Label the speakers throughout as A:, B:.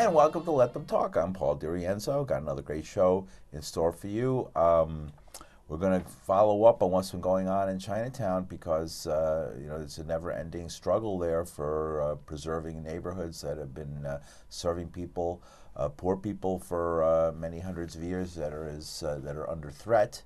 A: And welcome to Let Them Talk. I'm Paul DiRienzo. Got another great show in store for you. We're going to follow up on what's been going on in Chinatown because it's a never-ending struggle there for preserving neighborhoods that have been serving people, poor people, for many hundreds of years that are under threat.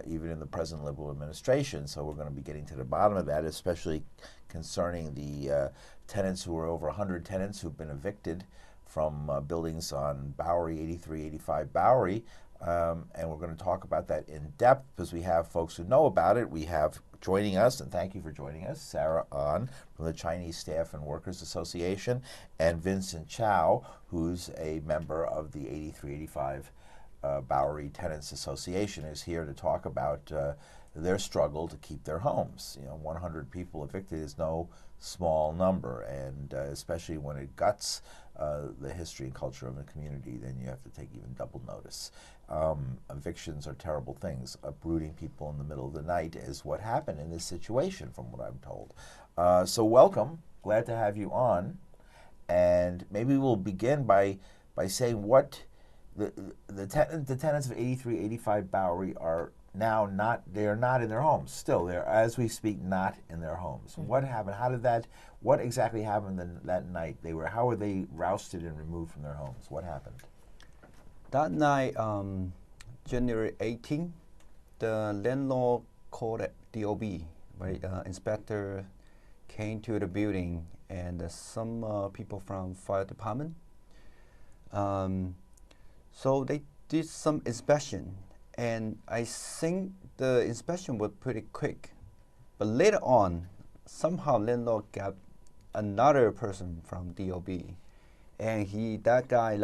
A: Even in the present Liberal administration. So we're going to be getting to the bottom of that, especially concerning the tenants who are over 100 tenants who've been evicted from buildings on Bowery, 8385 Bowery. And we're going to talk about that in depth because we have folks who know about it. We have joining us, and thank you for joining us, Sarah An from the Chinese Staff and Workers Association, and Vincent Chow, who's a member of the 8385 Bowery Tenants Association, is here to talk about their struggle to keep their homes. 100 people evicted is no small number, and especially when it guts the history and culture of the community, then you have to take even double notice. Evictions are terrible things. Uprooting people in the middle of the night is what happened in this situation, from what I'm told. So welcome. Glad to have you on. And maybe we'll begin by saying what the tenants of 8385 Bowery are now not in their homes. Still, they're, as we speak, not in their homes. Mm-hmm. What happened? What exactly happened that night? How were they rousted and removed from their homes? What happened?
B: That night, January 18th, the landlord called at DOB, right? Inspector came to the building, and some people from fire department. So they did some inspection, and I think the inspection was pretty quick. But later on, somehow landlord got another person from DOB, and that guy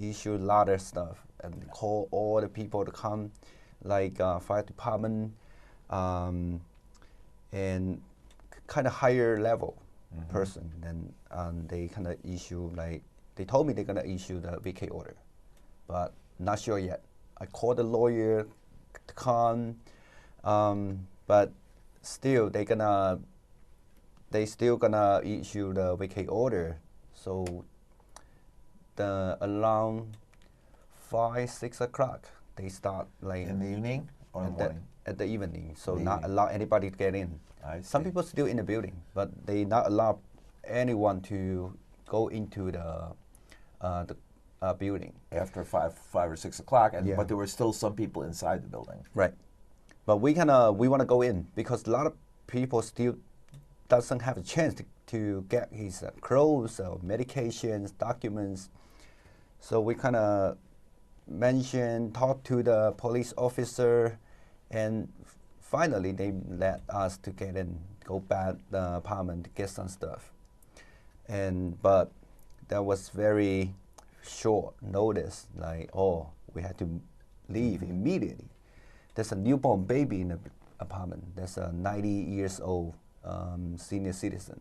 B: issued a lot of stuff and called all the people to come, fire department, and kind of higher level person. Then they kind of issue they told me they're gonna issue the vacate order, but not sure yet. I called the lawyer to come, but still they still gonna issue the vacate order. So around 5-6 o'clock they start
A: in the evening or in the morning?
B: At the evening, so not allow anybody to get in. Some people still in the building, but they not allow anyone to go into the building
A: after 5 or 6 o'clock, but there were still some people inside the building.
B: Right, but we want to go in because a lot of people still doesn't have a chance to get his clothes, medications, documents. So we kind of talk to the police officer, and finally they let us to get in, go back the apartment to get some stuff. But that was very short notice, we had to leave immediately. There's a newborn baby in the apartment. There's a 90 years old senior citizen.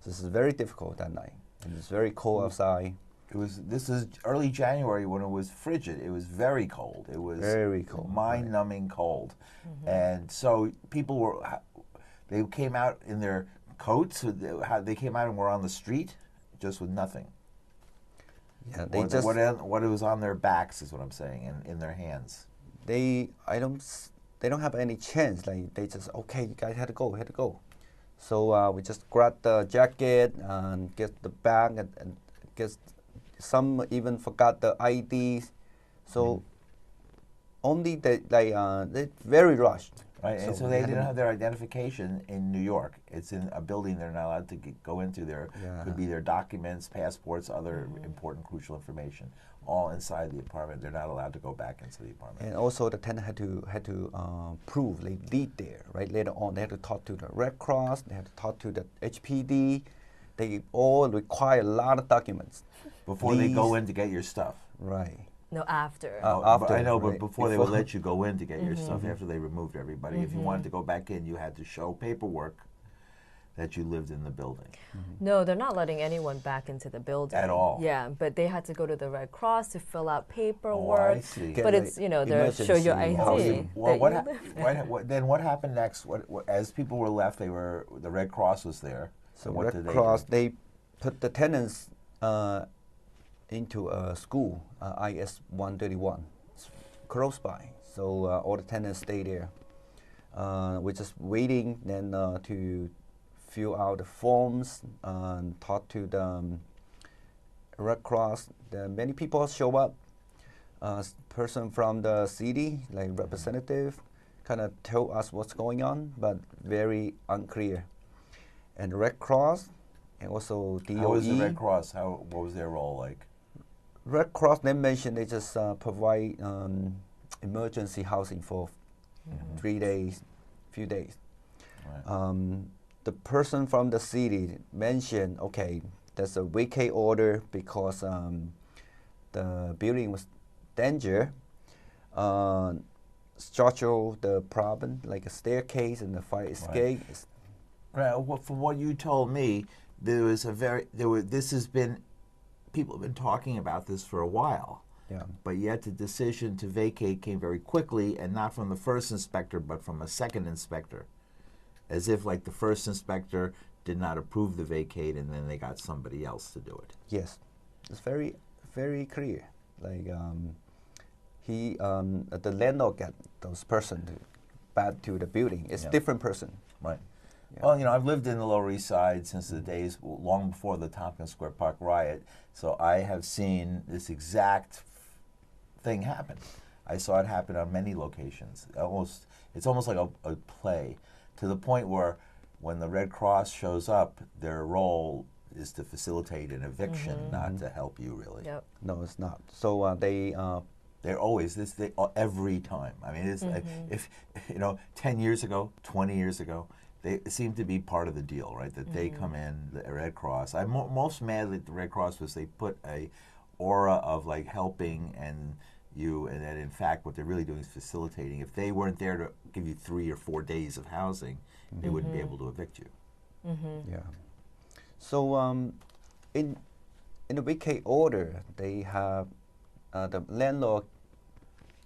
B: So this is very difficult that night. And it's very cold outside.
A: This is early January when it was frigid. It was very cold. It was
B: very cold,
A: mind-numbing cold. Mm-hmm. And so people they came out in their coats. They came out and were on the street just with nothing.
B: Yeah,
A: what was on their backs is what I'm saying, and in their hands.
B: They don't have any chance. They just, okay, you guys had to go. So we just grabbed the jacket and get the bag, and get some even forgot the IDs. So only they very rushed.
A: Right, and so they didn't have their identification in New York. It's in a building they're not allowed to go into. There could be their documents, passports, other important, crucial information, all inside the apartment. They're not allowed to go back into the apartment.
B: And also the tenant had to prove they lived there. Right, later on they had to talk to the Red Cross. They had to talk to the HPD. They all require a lot of documents
A: before they go in to get your stuff.
B: Right.
C: No, after.
B: After,
A: I know, but before they would let you go in to get your stuff, after they removed everybody. If you wanted to go back in, you had to show paperwork that you lived in the building.
C: No, they're not letting anyone back into the building.
A: At all?
C: Yeah, but they had to go to the Red Cross to fill out paperwork.
A: Oh, I see.
C: But it's, they show your ID.
A: Then what happened next? As people were left, the Red Cross was there.
B: So Red Cross, they put the tenants into a school, IS 131, close by. So all the tenants stay there. We're just waiting then to fill out the forms and talk to the Red Cross. Many people show up. Person from the city, like representative, kind of tell us what's going on, but very unclear. And Red Cross and also DOE.
A: How was the Red Cross? What was their role like?
B: Red Cross, they mentioned they just provide emergency housing for 3 days, few days. Right. The person from the city mentioned, okay, there's a vacate order because the building was danger, structural the problem, like a staircase and the fire escape.
A: Right. Well, from what you told me, this has been, people have been talking about this for a while.
B: Yeah.
A: But yet the decision to vacate came very quickly, and not from the first inspector, but from a second inspector. As if like the first inspector did not approve the vacate, and then they got somebody else to do it.
B: Yes, it's very, very clear. Like the landlord got those person back to the building. It's different person.
A: Right.
B: Yeah.
A: Well, you know, I've lived in the Lower East Side since the days long before the Tompkins Square Park riot, so I have seen this exact thing happen. I saw it happen on many locations. It's almost like a play, to the point where when the Red Cross shows up, their role is to facilitate an eviction, not to help you really.
C: Yep.
B: No, it's not. So
A: They're always every time. I mean, it's if 10 years ago, 20 years ago, they seem to be part of the deal, right? That they come in, the Red Cross. I'm most mad at the Red Cross was they put a aura of like helping and that in fact what they're really doing is facilitating. If they weren't there to give you 3 or 4 days of housing, they wouldn't be able to evict you.
B: Yeah. So in the vacate order, they have the landlord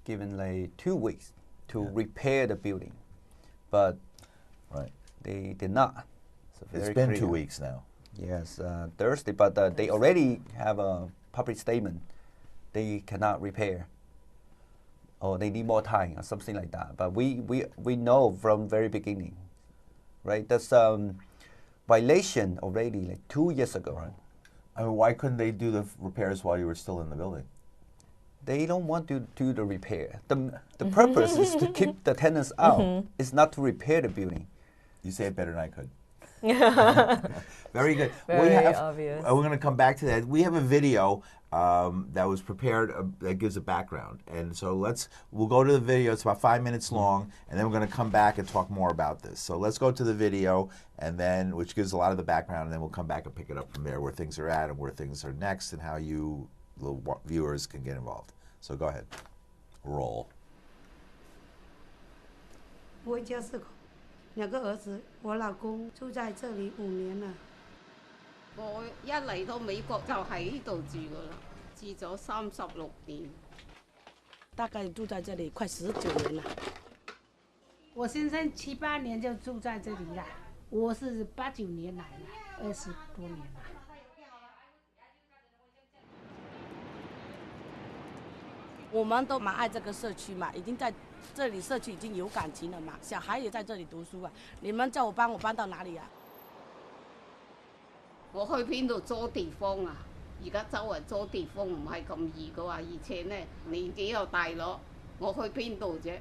B: given like 2 weeks to repair the building, but they did not. So
A: it's been 2 weeks now.
B: Yes, Thursday, but they already have a public statement. They cannot repair, or they need more time, or something like that. But we know from very beginning, right? That's violation already like 2 years ago.
A: Right. I mean, why couldn't they do the repairs while you were still in the building?
B: They don't want to do the repair. The purpose is to keep the tenants out. It's not to repair the building.
A: You say it better than I could. Very good.
C: Very obvious.
A: We're going to come back to that. We have a video that was prepared that gives a background, and so we'll go to the video. It's about 5 minutes long, and then we're going to come back and talk more about this. So let's go to the video, and then which gives a lot of the background, and then we'll come back and pick it up from there, where things are at and where things are next, and how you, the viewers, can get involved. So go ahead, roll.
D: 我一家4口，2个儿子，我老公住在这里5年了。
E: 我一嚟到美國就喺呢度住噶啦，住咗36年。
F: 大概住在这里快19年了。
D: 我先生7、8年就住在这里了，我是8、9年来了，20多年了。
F: 我们都蛮爱这个社区嘛，已经在这里社区已经有感情了嘛，小孩也在这里读书啊。你们叫我搬到哪里啊？
E: 我去邊度租地方啊？而家周圍租地方唔係咁易噶喎，而且呢年紀又大咯，我去邊度啫？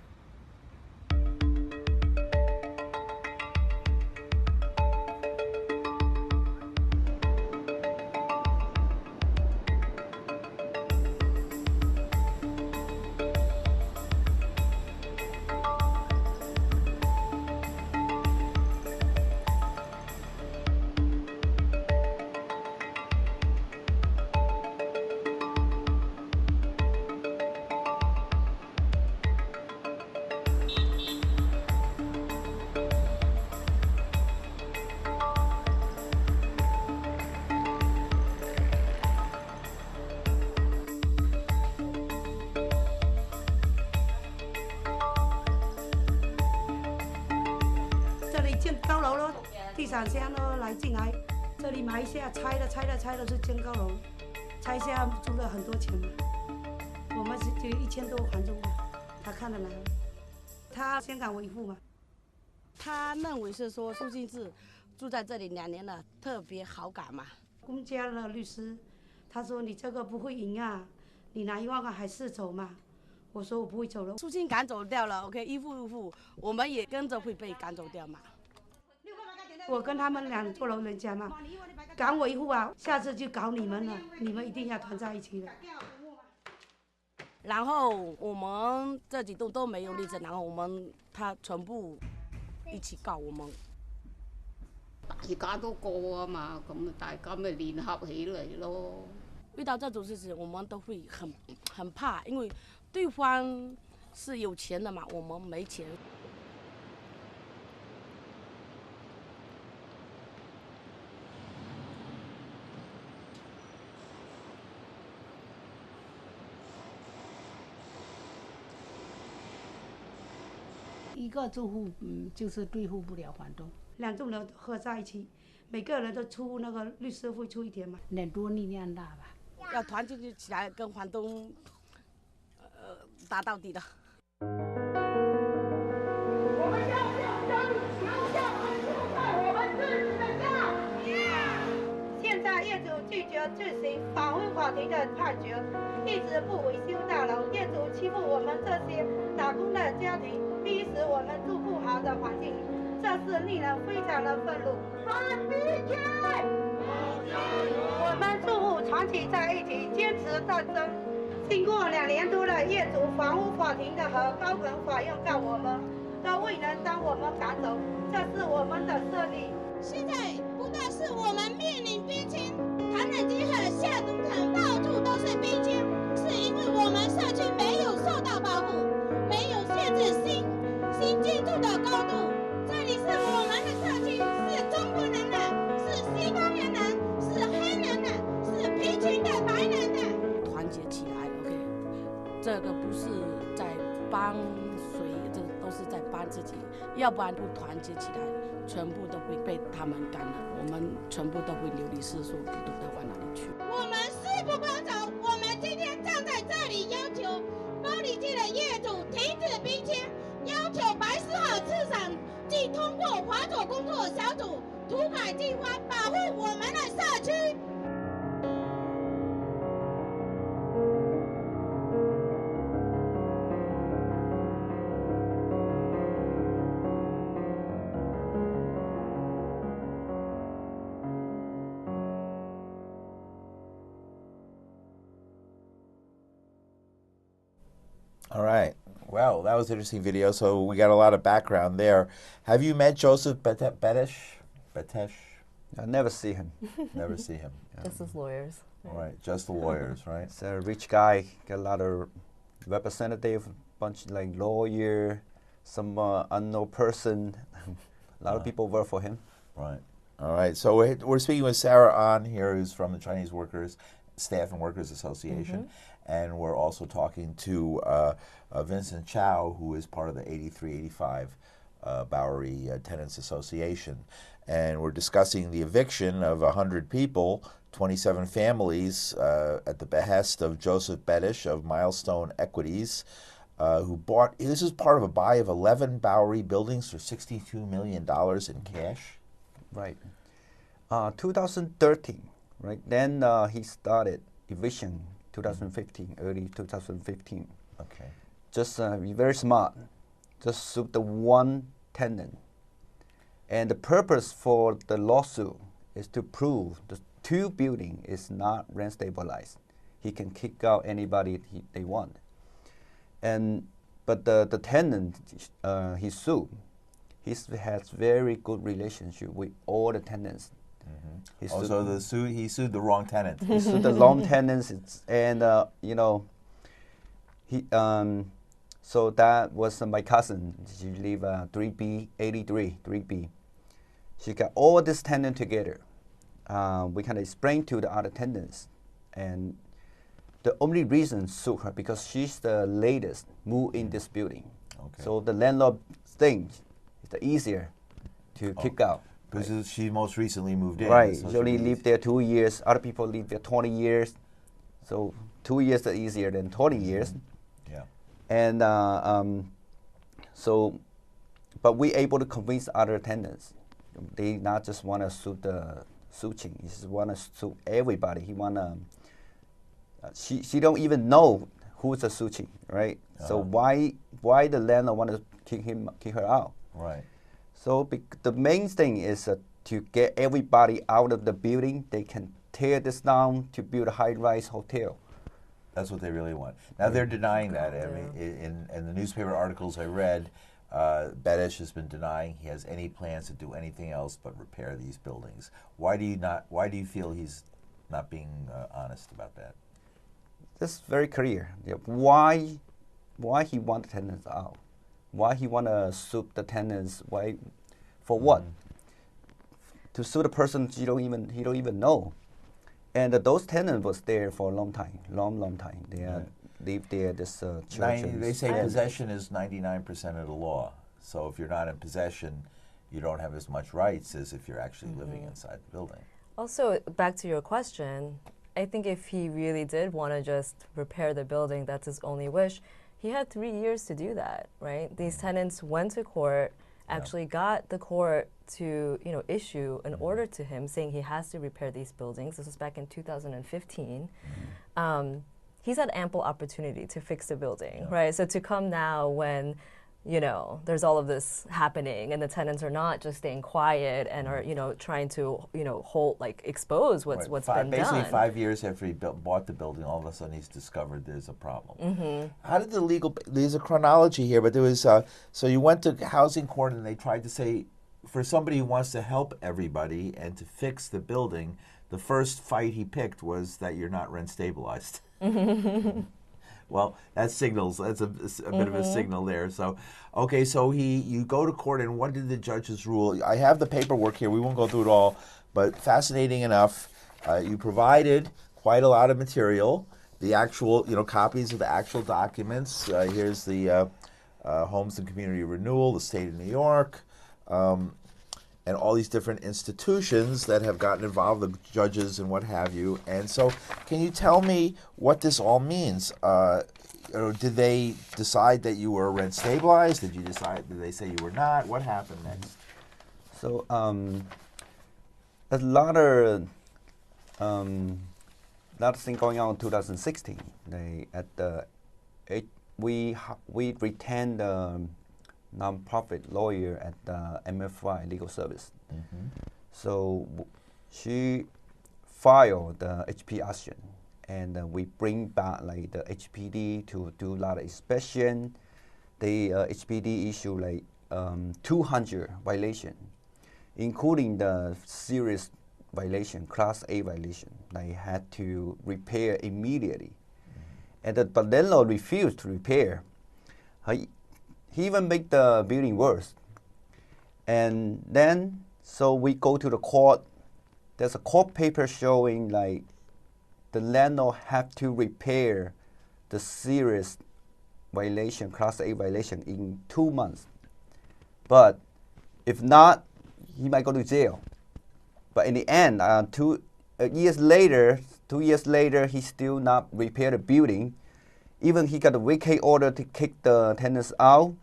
D: 这里建高楼咯，地产商咯来进来，这里买一下拆了是建高楼，拆一下租了很多钱嘛。我们是就1000多还租嘛，他看得来，他先赶我一户嘛。
F: 他认为是说苏静志住在这里2年了，特别好感嘛。
D: 公家的律师，他说你这个不会赢啊，你拿1万块还是走嘛？我说我不会走了。
F: 苏静赶走掉了 ，OK， 一户，我们也跟着会被赶走掉嘛。
D: 我跟他们俩做了人家嘛，赶我一户啊，下次就搞你们了，你们一定要团在一起的。
F: 然后我们这几栋都没有例证，然后他全部一起告我们。
E: 大家都過啊嘛，咁大家咪聯合起嚟咯。
F: 遇到这种事情，我们都会很怕，因为对方是有钱的嘛，我们没钱。
D: 一个住户，就是对付不了房东，2栋楼合在一起，每个人都出那个律师费出一点嘛，2多力量大吧。
F: 要团结起来跟房东，打到底的。
G: 我们要不要将桥下住在我们自己的家？
H: 现在业主拒绝执行法务法庭的判决，一直不维修大楼，业主欺负我们这些打工的家庭，逼使我们住不好的环境，这是令人非常的愤怒。反逼权！我们住户长期在一起坚持战争，经过2年多的业主房屋法庭的和高等法院告我们，都未能将我们赶走，这是我们的胜利。
G: 现在不但是我们面临逼迁，唐人街和下东城到处都是逼迁，是因为我们社区没有受到保护，没有限制新建筑的高度。这里是我们的社区，是中国人的，是西方人的，是黑人的，是贫穷的白人的。
F: 团结起来 ，OK， 这个不是在帮谁，这都是在帮自己，要不然不团结起来，全部都会被他们干了，我们全部都会流离失所，不懂得往哪里去。
G: 我们誓不帮走，我们今天站在这里要求包里区的业主停止逼迁，要求白石河市长即通过法佐工作小组涂改计划，保护我们的社区。
A: All right. Well, that was an interesting video. So we got a lot of background there. Have you met Joseph Betesh?
B: I never see him.
A: Never see him.
C: Just as lawyers.
A: All right, just the lawyers, right?
B: He's a rich guy, got a lot of representative, bunch like lawyer, some unknown person. A lot of people work for him.
A: Right. All right. So we're speaking with Sarah An here, who's from the Chinese Workers Staff and Workers Association, and we're also talking to Vincent Chow, who is part of the 83-85 Bowery Tenants Association, and we're discussing the eviction of 100 people, 27 families, at the behest of Joseph Betesh of Milestone Equities, who bought. This is part of a buy of 11 Bowery buildings for $62 million in cash.
B: Right. 2013, right? Then he started Eviction, 2015, early 2015.
A: Okay.
B: Just very smart. Just sued the one tenant. And the purpose for the lawsuit is to prove the 2 building is not rent stabilized. He can kick out anybody they want. But the tenant he sued, he has very good relationship with all the tenants.
A: He sued the wrong tenant.
B: He sued the wrong tenants, and you know, he so that was my cousin. She live 3B 83 3B. She got all this tenant together. We can explain to the other tenants, and the only reason sue her because she's the latest move in this building.
A: Okay.
B: So the landlord thinks it's easier to kick out.
A: Because she most recently moved in.
B: Right.
A: so
B: She only
A: be-
B: lived there 2 years. Other people live there 20 years. So 2 years is easier than 20 years.
A: Yeah.
B: And so, but we able to convince other tenants. They not just want to sue the Suching. He just want to sue everybody. He want to. She don't even know who's the Suching, right? So why the landlord want to kick her out?
A: Right.
B: So the main thing is to get everybody out of the building. They can tear this down to build a high-rise hotel.
A: That's what they really want. Now they're denying that. I mean, in the newspaper articles I read, Betesh has been denying he has any plans to do anything else but repair these buildings. Why do you feel he's not being honest about that?
B: That's very clear. Yeah. Why he want the tenants out? Why he want to sue the tenants? Why? For what? To sue the person he don't even know. And those tenants was there for a long time. They lived there. This church.
A: They say possession is 99% of the law. So if you're not in possession, you don't have as much rights as if you're actually living inside the building.
C: Also, back to your question, I think if he really did want to just repair the building, that's his only wish, he had 3 years to do that, right? These tenants went to court, actually got the court to, issue an order to him saying he has to repair these buildings. This was back in 2015. He's had ample opportunity to fix the building, right? So to come now when, there's all of this happening and the tenants are not just staying quiet and are, trying to, expose what's been
A: basically
C: done.
A: 5 years after he bought the building, all of a sudden he's discovered there's a problem. How did there's a chronology here, but there was, so you went to housing court and they tried to say, for somebody who wants to help everybody and to fix the building, the first fight he picked was that you're not rent stabilized. Well, that's a bit of a signal there. So, okay, so you go to court, and what did the judges rule? I have the paperwork here. We won't go through it all, but fascinating enough, you provided quite a lot of material, the actual, copies of the actual documents. Here's the Homes and Community Renewal, the state of New York, and all these different institutions that have gotten involved, the judges and what have you. And so can you tell me what this all means? Did they decide that you were rent stabilized? Did they say you were not? What happened next?
B: So a lot of thing going on in 2016. We retained the non-profit lawyer at the MFY Legal Service. So she filed the HP action, and we bring back the HPD to do a lot of inspection. The HPD issue 200 violation, including the serious violation, Class A violation. They had to repair immediately, and the landlord refused to repair. He even made the building worse. And then, so we go to the court. There's a court paper showing the landlord have to repair the serious violation, Class A violation, in 2 months. But if not, he might go to jail. But in the end, 2 years later, he still not repair the building. Even he got a vacate order to kick the tenants out,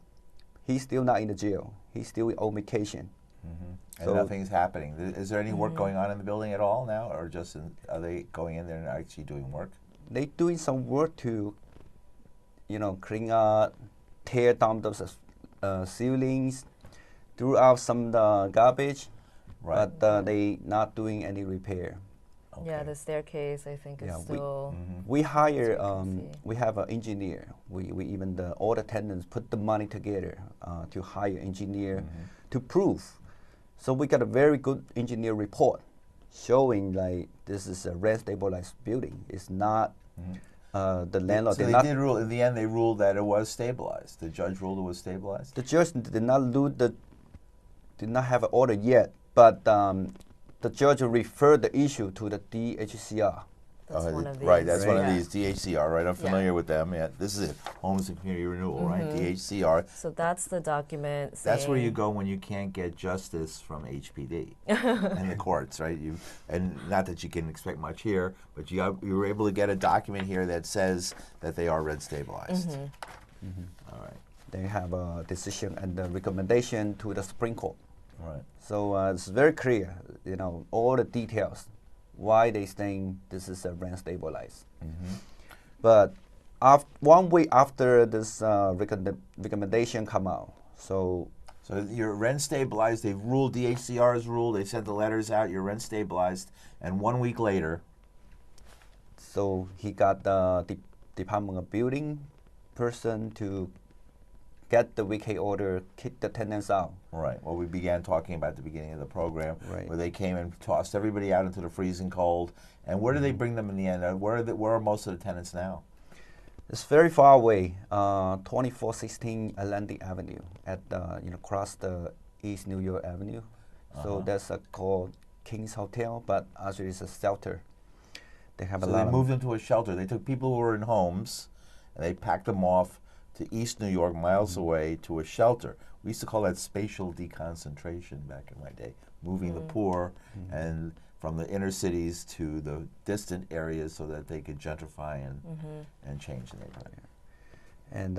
B: he's still not in the jail. He's still on vacation.
A: And
B: So
A: nothing's happening. Is there any work going on in the building at all now, or just are they going in there and actually doing work?
B: they doing some work to, clean up, tear down those ceilings, threw out some garbage,
A: Right.
B: but they not doing any repair.
C: Yeah, the staircase, I think, is
B: Yeah,
C: still...
B: We hire,
C: As you can see.
B: we have an engineer. We even all the tenants put the money together to hire engineer to prove. So we got a very good engineer report showing this is a rent stabilized building. It's not the landlord.
A: So they did rule. In the end, they ruled that it was stabilized. The judge ruled it was stabilized.
B: The judge did not have an order yet, but the judge referred the issue to the DHCR.
C: That's one of these.
A: Right, that's one of
C: Yeah.
A: these, DHCR, right? I'm familiar
C: Yeah.
A: with them. Yeah, this is it, Homes and Community Renewal, right? DHCR.
C: So that's the document.
A: That's where you
C: saying-
A: go when you can't get justice from HPD and the courts, right? And not that you can expect much here, but you were able to get a document here that says that they are rent stabilized. All right.
B: They have a decision and a recommendation to the Supreme Court.
A: Right.
B: So it's very clear, all the details, why they think this is a rent stabilized. But 1 week after this recommendation come out, so
A: you're rent stabilized. They've ruled, DHCR's ruled. They sent the letters out. You're rent stabilized, and 1 week later,
B: so he got the Department of Building person to get the vacate order, kick the tenants out.
A: right. Well, we began talking about at the beginning of the program,
B: Right.
A: where they came and tossed everybody out into the freezing cold. And where do they bring them in the end? Where are most of the tenants now?
B: It's very far away, 2416 Atlantic Avenue, at across the East New York Avenue. So that's called King's Hotel, but actually it's a shelter. They have
A: So
B: a
A: they
B: lot
A: moved them to a shelter. They took people who were in homes, and they packed them off to East New York, miles away, to a shelter. We used to call that spatial deconcentration back in my day, moving the poor and from the inner cities to the distant areas so that they could gentrify and change the neighborhood.
B: And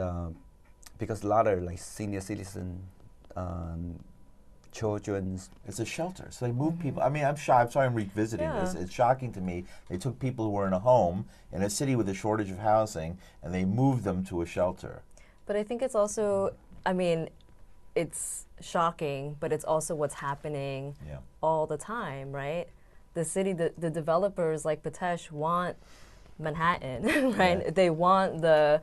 B: because a lot of senior citizen, children's.
A: It's a shelter, so they move people. I mean, I'm shocked. I'm sorry I'm revisiting this.
C: Yeah.
A: It's shocking to me. They took people who were in a home in a city with a shortage of housing, and they moved them to a shelter.
C: But I think it's also, it's shocking, but it's also what's happening all the time, right? The city, the developers like Betesh want Manhattan, right?
A: Yeah.
C: They want the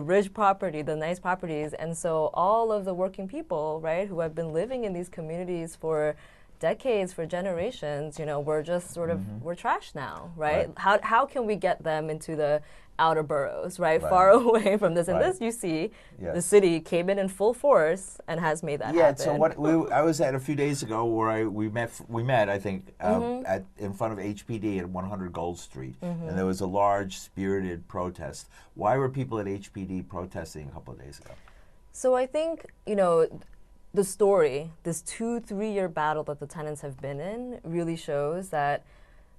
C: rich property, the nice properties, and so all of the working people, right, who have been living in these communities for decades, for generations, we're just sort of we're trash now, right? How can we get them into the outer boroughs, right? Far away from this. And this, you see, the city came in full force and has made that happen.
A: So I was at a few days ago where we met I think in front of HPD at 100 Gold Street, and there was a large spirited protest. Why were people at HPD protesting a couple of days ago?
C: So I think, the story, this 2-3 year battle that the tenants have been in, really shows that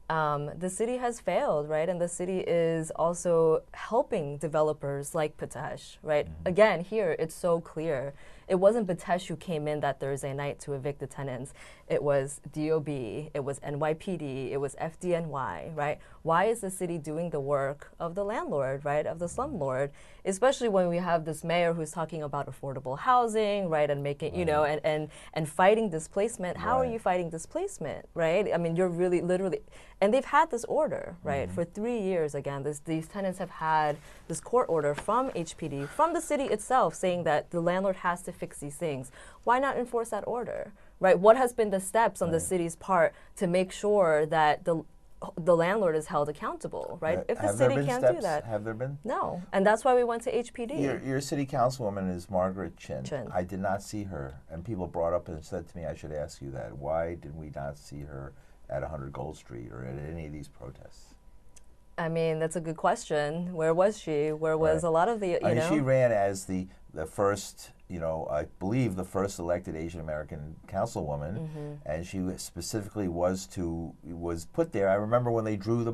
C: the city has failed, right? And the city is also helping developers like Betesh, right? Again, here, it's so clear. It wasn't Betesh who came in that Thursday night to evict the tenants. It was DOB, it was NYPD, it was FDNY, right? Why is the city doing the work of the landlord, right, of the slumlord? Especially when we have this mayor who's talking about affordable housing, right, and making, and fighting displacement. How are you fighting displacement, right? I mean, you're really literally, and they've had this order, right, for 3 years. Again, these tenants have had this court order from HPD, from the city itself, saying that the landlord has to fix these things. Why not enforce that order, right? What has been the steps on the city's part to make sure that the landlord is held accountable, right? If the city can't do that.
A: Have there been?
C: No, and that's why we went to HPD.
A: Your city councilwoman is Margaret Chin.
C: Chin.
A: I did not see her, and people brought up and said to me, I should ask you that. Why did we not see her at 100 Gold Street or at any of these protests?
C: I mean, that's a good question. Where was she? Where was a lot of the,
A: She ran as the first, I believe the first elected Asian American councilwoman, and she specifically was put there. I remember when they drew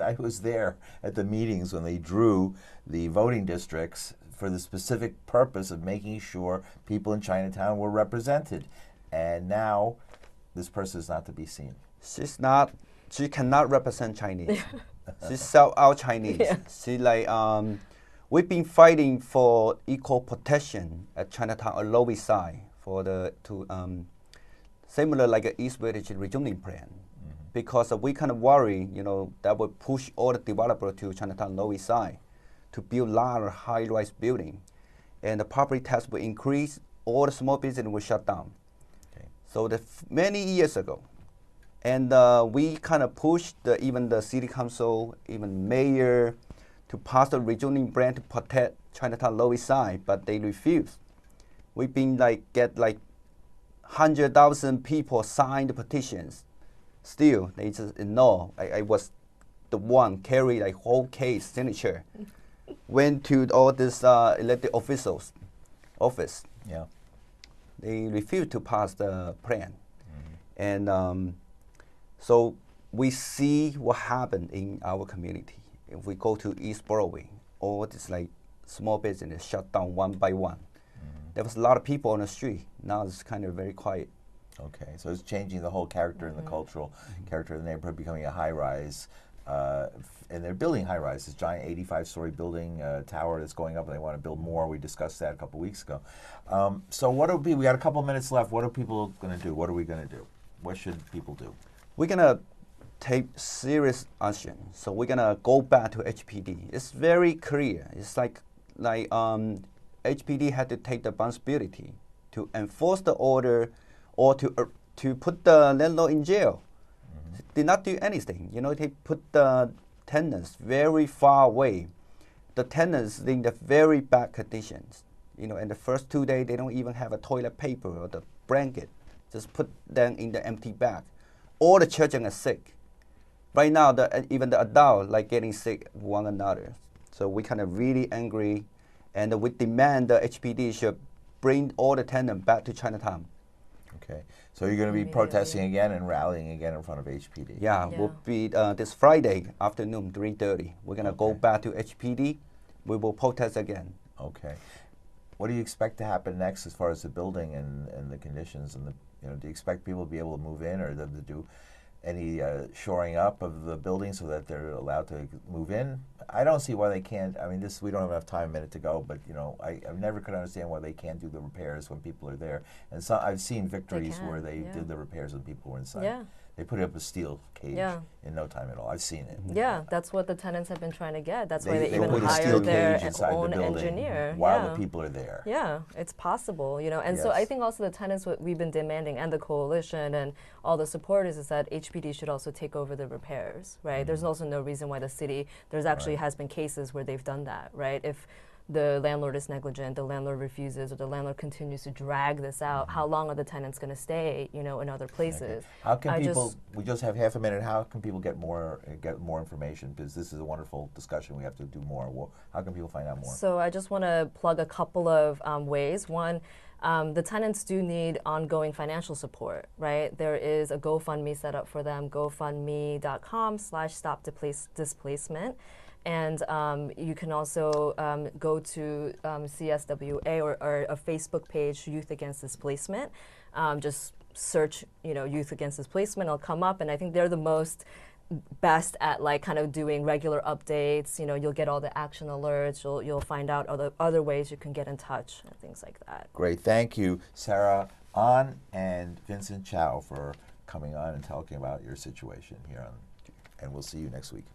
A: I was there at the meetings when they drew the voting districts for the specific purpose of making sure people in Chinatown were represented. And now this person is not to be seen.
B: She cannot represent Chinese. She's sell-out Chinese. She we've been fighting for equal protection at Chinatown or Lower East Side similar like an East Village rezoning plan, because we kind of worry, that would push all the developers to Chinatown Lower East Side to build large high-rise building, and the property tax will increase. All the small business will shut down. So many years ago. And we kind of pushed even the city council, even mayor, to pass the rezoning plan to protect Chinatown Lower East Side, but they refused. We've been get 100,000 people sign the petitions. Still, they just ignore. I was the one carry like whole case signature. Went to all this elected officials office.
A: Yeah.
B: They refused to pass the plan. And so we see what happened in our community. If we go to East Bowery, all this like small business shut down one by one. There was a lot of people on the street. Now it's kind of very quiet.
A: Okay, so it's changing the whole character and the cultural character of the neighborhood, becoming a high-rise, and they're building high-rise. This giant 85-story building tower that's going up, and they want to build more. We discussed that a couple weeks ago. So what will be? We got a couple minutes left. What are people going to do? What are we going to do? What should people do?
B: We're gonna take serious action. So we're gonna go back to HPD. It's very clear. It's like HPD had to take the responsibility to enforce the order, or to put the landlord in jail. Did not do anything. You know, they put the tenants very far away. The tenants in the very bad conditions. You know, in the first 2 days, they don't even have a toilet paper or the blanket. Just put them in the empty bag. All the children are sick. Right now, even the adults like getting sick one another. So we kind of really angry, and we demand the HPD should bring all the tenants back to Chinatown.
A: Okay, so you're going to be protesting again and rallying again in front of HPD?
B: Yeah, we'll be this Friday afternoon, 3:30. We're going to go back to HPD. We will protest again.
A: Okay. What do you expect to happen next as far as the building and the conditions and the, you know, do you expect people to be able to move in, or them to do any shoring up of the building so that they're allowed to move in? I don't see why they can't. I mean, we don't have enough time, a minute to go, but you know, I never could understand why they can't do the repairs when people are there. And so I've seen victories where they did the repairs when people were inside.
C: Yeah.
A: They put up a steel cage in no time at all. I've seen it.
C: Yeah, that's what the tenants have been trying to get. That's why they even
A: put a steel
C: hired their
A: cage inside
C: own
A: the building
C: engineer.
A: while the people are there.
C: Yeah, it's possible, you know. And so I think also the tenants, what we've been demanding, and the coalition and all the supporters, is that HPD should also take over the repairs, right? There's also no reason why the city, there's actually has been cases where they've done that, right? If the landlord is negligent, the landlord refuses, or the landlord continues to drag this out, how long are the tenants going to stay, you know, in other places?
A: Okay. How can people, we just have half a minute, how can people get more information? Because this is a wonderful discussion, we have to do more. Well, how can people find out more?
C: So I just want to plug a couple of ways. One, the tenants do need ongoing financial support, right? There is a GoFundMe set up for them, gofundme.com/stopdisplacement. And you can also go to CSWA or a Facebook page, Youth Against Displacement. Just search, you know, Youth Against Displacement. It'll come up, and I think they're the most best at like kind of doing regular updates. You know, you'll get all the action alerts. You'll find out other ways you can get in touch and things like that.
A: Great, thank you, Sarah An and Vincent Chow, for coming on and talking about your situation here on, and we'll see you next week.